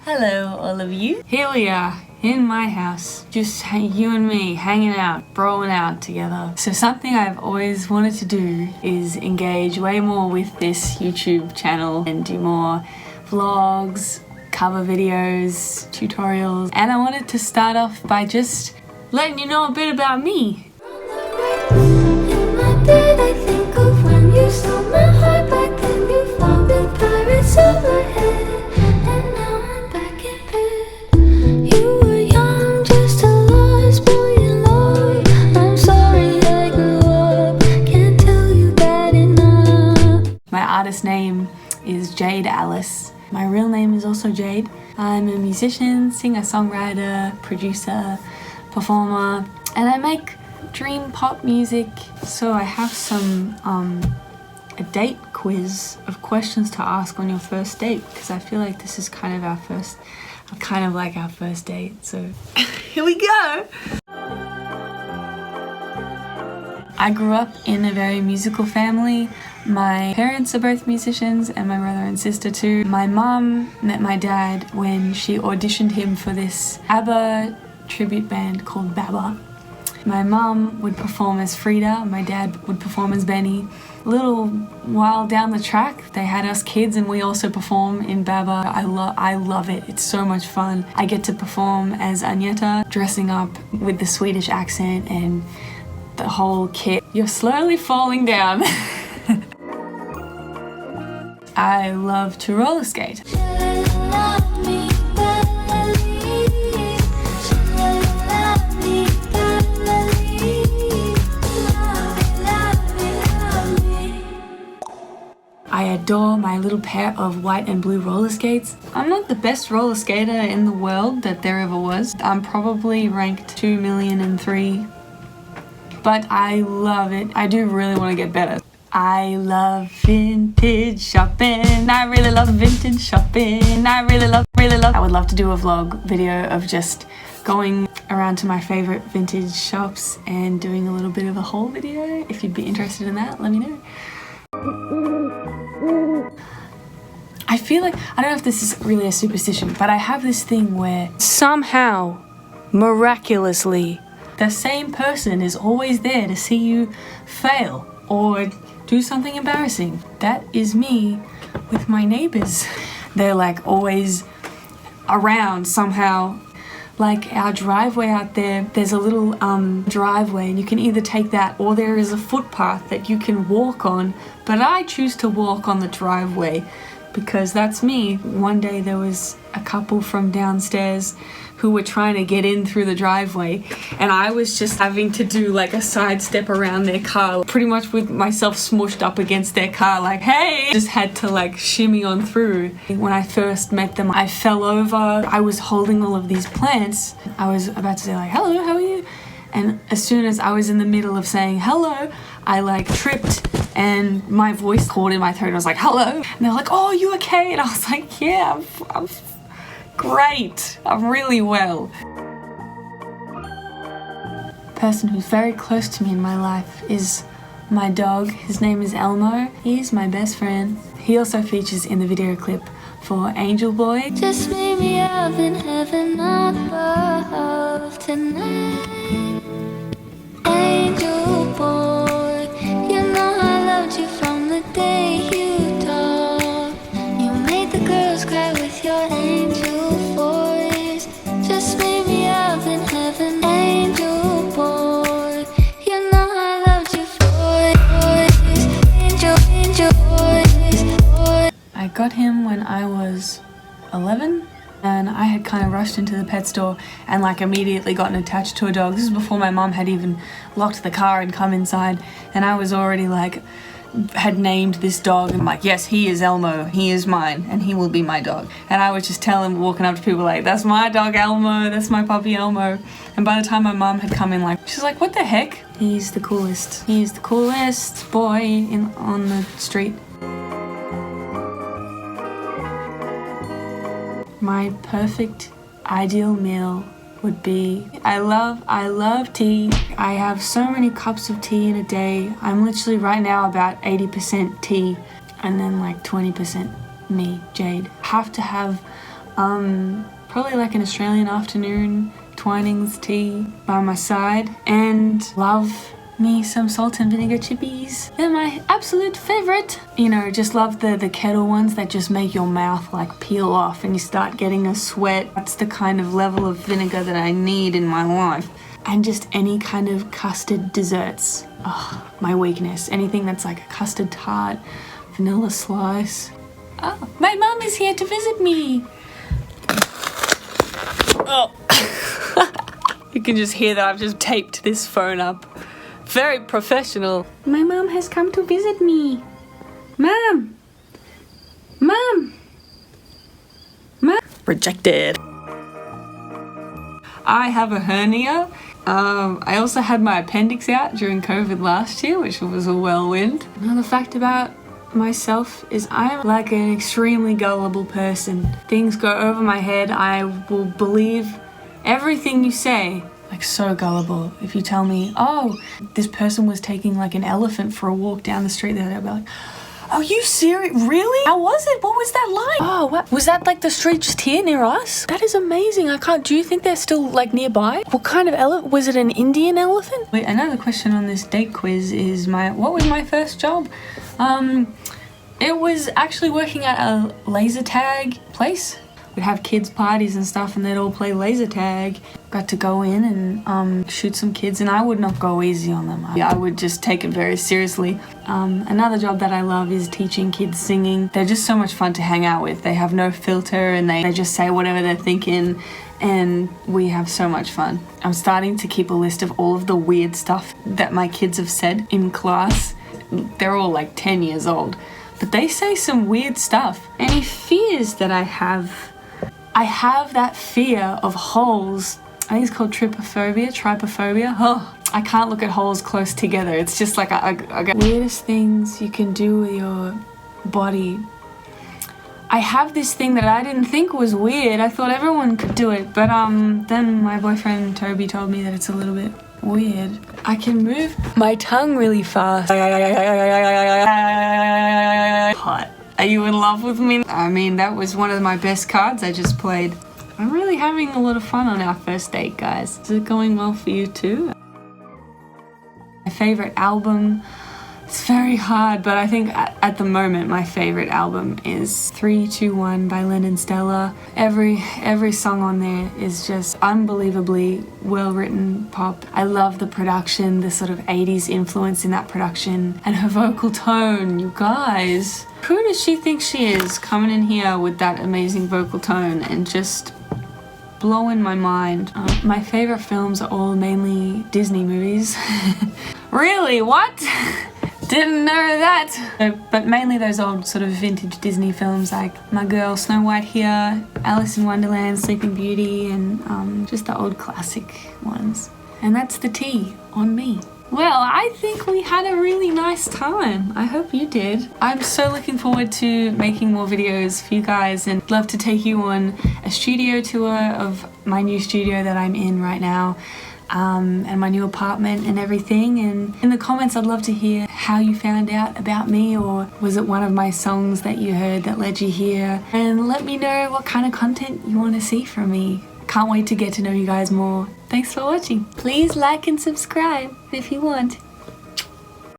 Hello all of you. Here we are in my house, just you and me hanging out, broing out together. So something I've always wanted to do is engage way more with this YouTube channel and do more vlogs, cover videos, tutorials. And I wanted to start off by just letting you know a bit about me. In my bed I think of when you stole my heart back then. You fought with pirates overhead, and now I'm back in bed. You were young, just a lost boy in love. I'm sorry I grew up, can't tell you that enough. My artist name is Jade Alice. My real name is also Jade. I'm a musician, singer, songwriter, producer, performer, and I make dream pop music. So I have some a date quiz of questions to ask on your first date, because I feel like this is kind of our first date. So here we go. I grew up in a very musical family. My parents are both musicians and my brother and sister too. My mom met my dad when she auditioned him for this ABBA tribute band called BABA. My mom would perform as Frida, my dad would perform as Benny. A little while down the track, they had us kids and we also perform in BABA. I love it, it's so much fun. I get to perform as Agneta, dressing up with the Swedish accent and the whole kit. You're slowly falling down. I love to roller skate. I adore my little pair of white and blue roller skates. I'm not the best roller skater in the world that there ever was. I'm probably ranked 2,000,003, but I love it. I do really want to get better. I love vintage shopping. I really love vintage shopping. I really love. I would love to do a vlog video of just going around to my favorite vintage shops and doing a little bit of a haul video. If you'd be interested in that, let me know. I feel like, I don't know if this is really a superstition, but I have this thing where somehow, miraculously, the same person is always there to see you fail or do something embarrassing. That is me with my neighbours. They're like always around somehow. Like our driveway out there, there's a little driveway and you can either take that or there is a footpath that you can walk on, but I choose to walk on the driveway because that's me. One day there was a couple from downstairs who were trying to get in through the driveway and I was just having to do like a sidestep around their car, pretty much with myself smushed up against their car, like, hey! Just had to like shimmy on through. When I first met them, I fell over. I was holding all of these plants. I was about to say like, hello, how are you? And as soon as I was in the middle of saying hello, I like tripped and my voice caught in my throat. I was like, hello. And they're like, oh, you okay? And I was like, yeah, I'm great. I'm really well. The person who's very close to me in my life is my dog. His name is Elmo. He's my best friend. He also features in the video clip for Angel Boy. Just meet me up in heaven above tonight. Angel boy, you know I loved you from the day you talked. You made the girls cry with your angel voice. Just meet me up in heaven, angel boy. You know I loved you voice. Angel voice. I got him when I was 11 and I had kind of rushed into the pet store and like immediately gotten attached to a dog. This is before my mom had even locked the car and come inside, and I was already like, had named this dog. I'm like, yes, he is Elmo, he is mine, and he will be my dog. And I would just tell him, walking up to people like, that's my dog Elmo, that's my puppy Elmo. And by the time my mom had come in, like, she's like, what the heck? He's the coolest. He's the coolest boy on the street. My perfect ideal meal would be, I love tea. I have so many cups of tea in a day. I'm literally right now about 80% tea and then like 20% me, Jade. Have to have Probably like an Australian afternoon, Twinings tea by my side, and love me some salt and vinegar chippies. They're my absolute favourite. You know, just love the kettle ones that just make your mouth like peel off and you start getting a sweat. That's the kind of level of vinegar that I need in my life. And just any kind of custard desserts. Oh, my weakness. Anything that's like a custard tart, vanilla slice. Oh, my mum is here to visit me. Oh. You can just hear that I've just taped this phone up. Very professional. My mum has come to visit me. Mum! Mum! Mum! Rejected. I have a hernia. I also had my appendix out during COVID last year, which was a whirlwind. Another fact about myself is I'm like an extremely gullible person. Things go over my head. I will believe everything you say. Like so gullible. If you tell me, oh, this person was taking like an elephant for a walk down the street the other day, I'll be like, are you serious? Really? How was it? What was that like? Oh, what? Was that like the street just here near us? That is amazing. Do you think they're still like nearby? What kind of elephant? Was it an Indian elephant? Wait, another question on this date quiz is what was my first job? It was actually working at a laser tag place. We'd have kids' parties and stuff and they'd all play laser tag. Got to go in and shoot some kids, and I would not go easy on them. I would just take it very seriously. Another job that I love is teaching kids singing. They're just so much fun to hang out with. They have no filter and they just say whatever they're thinking, and we have so much fun. I'm starting to keep a list of all of the weird stuff that my kids have said in class. They're all like 10 years old, but they say some weird stuff. Any fears that I have that fear of holes. I think it's called trypophobia. Oh, I can't look at holes close together. It's just like I got weirdest things you can do with your body. I have this thing that I didn't think was weird. I thought everyone could do it, but then my boyfriend Toby told me that it's a little bit weird. I can move my tongue really fast. Hot. Are you in love with me? I mean, that was one of my best cards I just played. I'm really having a lot of fun on our first date, guys. Is it going well for you too? My favourite album, it's very hard, but I think at the moment my favourite album is 321 by Lennon Stella. Every song on there is just unbelievably well-written pop. I love the production, the sort of 80s influence in that production, and her vocal tone, you guys. Who does she think she is coming in here with that amazing vocal tone and just blowing my mind? My favourite films are all mainly Disney movies. Really? What? Didn't know that. But mainly those old sort of vintage Disney films like My Girl, Snow White here, Alice in Wonderland, Sleeping Beauty, and just the old classic ones. And that's the tea on me. Well, I think we had a really nice time. I hope you did. I'm so looking forward to making more videos for you guys and love to take you on a studio tour of my new studio that I'm in right now, and my new apartment and everything. And in the comments I'd love to hear how you found out about me, or was it one of my songs that you heard that led you here? And let me know what kind of content you want to see from me. Can't wait to get to know you guys more. Thanks for watching. Please like and subscribe if you want.